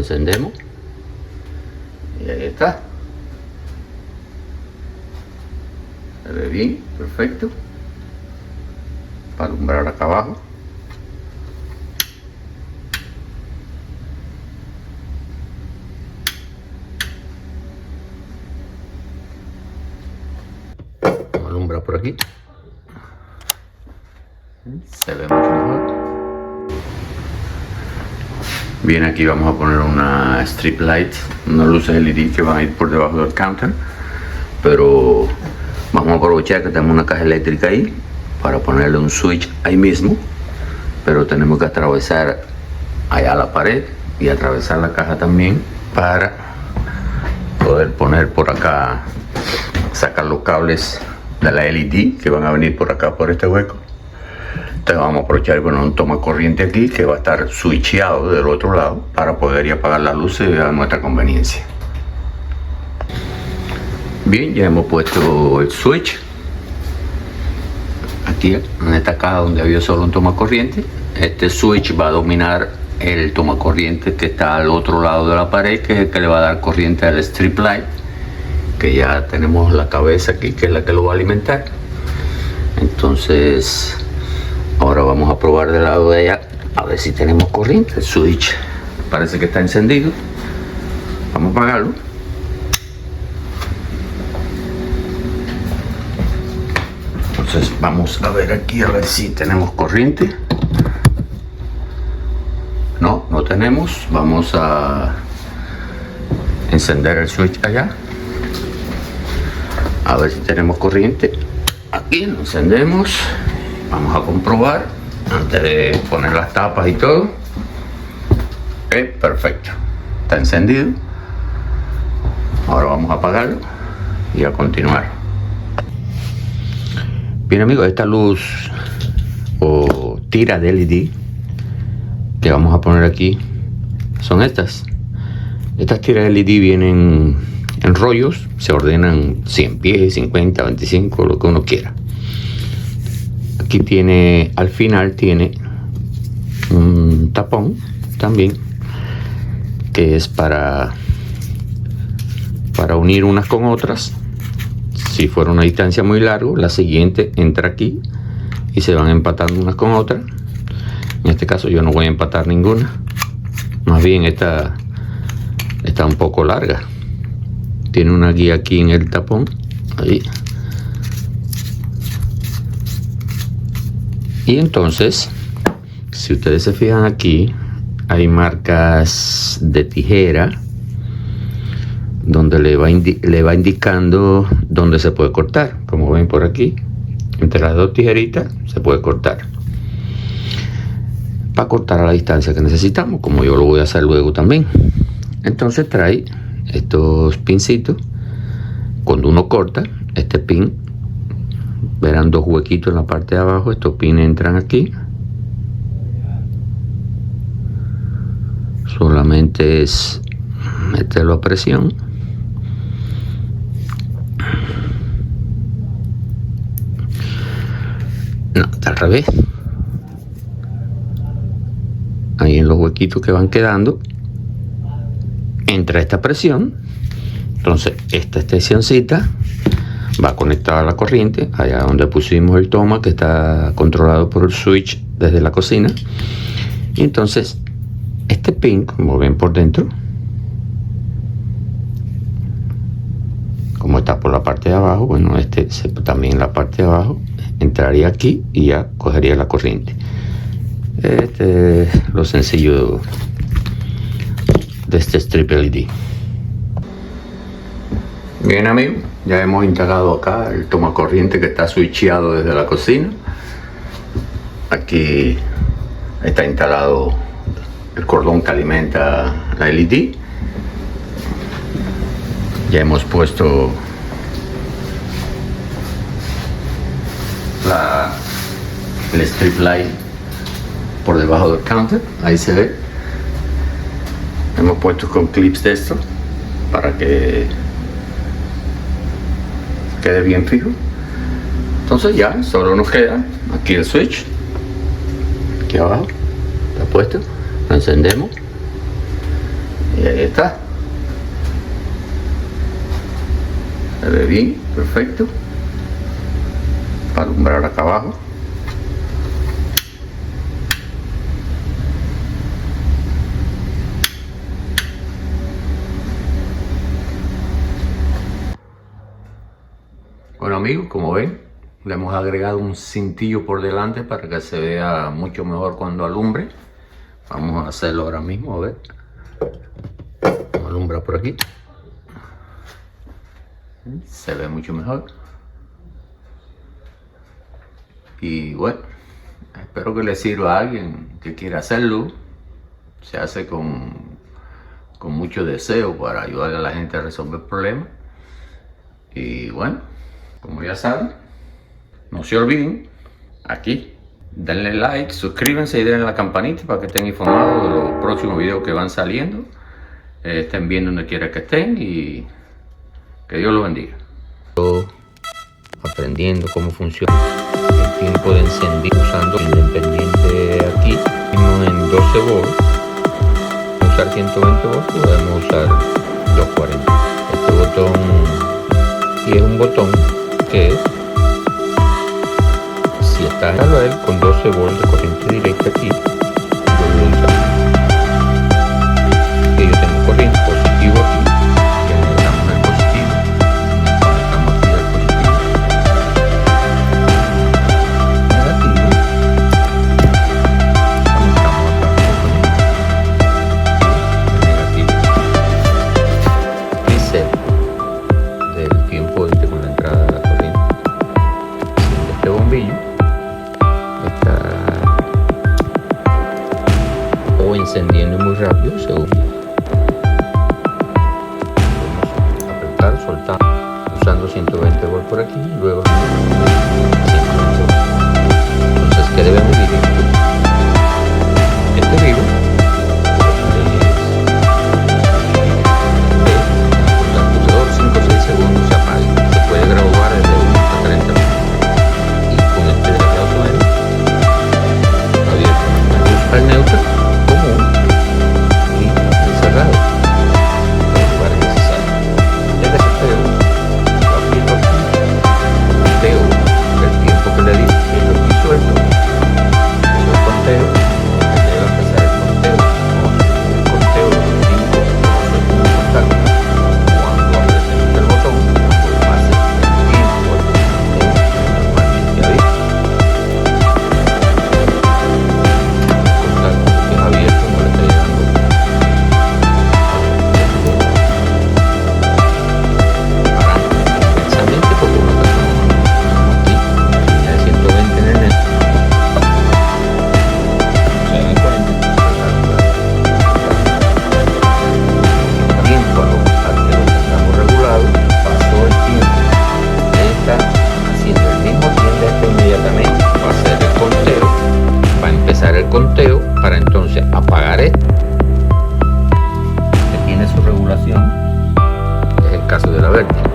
encendemos y ahí está. Se ve bien, perfecto, para alumbrar acá abajo. Vamos a alumbrar por aquí, se ve mucho mejor. Bien, aquí vamos a poner una strip light, unas luces LED que van a ir por debajo del counter, pero vamos a aprovechar que tenemos una caja eléctrica ahí para ponerle un switch ahí mismo, pero tenemos que atravesar allá la pared y atravesar la caja también para poder poner por acá, sacar los cables de la LED que van a venir por acá por este hueco. Entonces vamos a aprovechar y poner un toma corriente aquí que va a estar switcheado del otro lado para poder ir a apagar las luces a nuestra conveniencia. Bien, ya hemos puesto el switch aquí en esta caja donde había solo un toma corriente. Este switch va a dominar el toma corriente que está al otro lado de la pared, que es el que le va a dar corriente al strip light, que ya tenemos la cabeza aquí, que es la que lo va a alimentar. Entonces ahora vamos a probar del lado de allá a ver si tenemos corriente. El switch parece que está encendido. Vamos a apagarlo. Entonces vamos a ver aquí a ver si tenemos corriente. No, no tenemos. Vamos a encender el switch allá a ver si tenemos corriente. Aquí lo encendemos. Vamos a comprobar antes de poner las tapas y todo. Perfecto, está encendido. Ahora vamos a apagarlo y a continuar. Bien amigos, esta luz o tira de LED que vamos a poner aquí son estas. Estas tiras de LED vienen en rollos, se ordenan 100 pies, 50, 25, lo que uno quiera. Aquí tiene, al final tiene un tapón también, que es para unir unas con otras. Si fuera una distancia muy larga, la siguiente entra aquí y se van empatando unas con otras. En este caso yo no voy a empatar ninguna, más bien esta está un poco larga. Tiene una guía aquí en el tapón, ahí. Y entonces, si ustedes se fijan aquí, hay marcas de tijera donde le va indicando dónde se puede cortar. Como ven por aquí, entre las dos tijeritas se puede cortar. Para cortar a la distancia que necesitamos, como yo lo voy a hacer luego también. Entonces trae estos pincitos. Cuando uno corta, este pin, verán dos huequitos en la parte de abajo. Estos pines entran aquí. Solamente es meterlo a presión. No, está al revés. Ahí en los huequitos que van quedando entra esta presión. Entonces esta extensioncita va conectada a la corriente, allá donde pusimos el toma, que está controlado por el switch desde la cocina. Y entonces este pin, como ven por dentro, como está por la parte de abajo, bueno, también la parte de abajo entraría aquí y ya cogería la corriente. Este es lo sencillo de este strip LED. Bien amigos, ya hemos instalado acá el toma corriente que está switcheado desde la cocina. Aquí está instalado el cordón que alimenta la LED. Ya hemos puesto el strip light por debajo del counter, ahí se ve. Hemos puesto con clips de esto para que quede bien fijo. Entonces ya solo nos queda aquí el switch, aquí abajo está puesto. Lo encendemos Y ahí está. Se ve bien, perfecto. Para alumbrar acá abajo. Bueno amigos, como ven, le hemos agregado un cintillo por delante para que se vea mucho mejor cuando alumbre. Vamos a hacerlo ahora mismo, a ver. Vamos a alumbrar por aquí. Se ve mucho mejor. Y bueno, espero que le sirva a alguien que quiera hacerlo. Se hace con mucho deseo para ayudarle a la gente a resolver problemas. Y bueno, como ya saben, no se olviden, aquí, denle like, suscríbanse y denle a la campanita para que estén informados de los próximos videos que van saliendo. Estén bien donde quiera que estén y que Dios los bendiga. Aprendiendo cómo funciona el tiempo de encendido usando independiente aquí, en 12 volts. Usar 120 volts, podemos usar 240. Este botón, y es un botón que si está a él con 12 volts de corriente directa aquí, yo voy a usar que yo tengo corriente positivo aquí, que necesitamos el positivo, conectamos aquí el positivo, negativo, conectamos acá el negativo, reset del tiempo con la entrada de la corriente. Este bombillo está o encendiendo muy rápido según apretar, soltar, usando 120 volts por aquí y luego 120 volts. Entonces, ¿qué debemos vivir? Este vivo es 5 o 6 segundos se apaga. Se puede graduar desde 1 hasta 30 minutos. Y con este desgraciado medio abierto, la luz al neutro común y encerrado en los lugares necesarios. El desespero lo aprieto aquí, veo el tiempo que le di y lo estoy suelto. Eso es conteo, que debe empezar el conteo, el conteo de los 5 segundos contactos. Cuando apretemos el botón, pues pase el tiempo normalmente abierto. Que es abierto, no le está llegando intensamente porque uno está aquí en la línea de 120 en el net. Se dan cuenta tiempo al que lo tengamos regulado, pasó el tiempo, está haciendo el mismo tiempo esto inmediatamente va a hacer el conteo, va a empezar el conteo para entonces apagar esto que tiene su regulación. Es el caso de la vértice.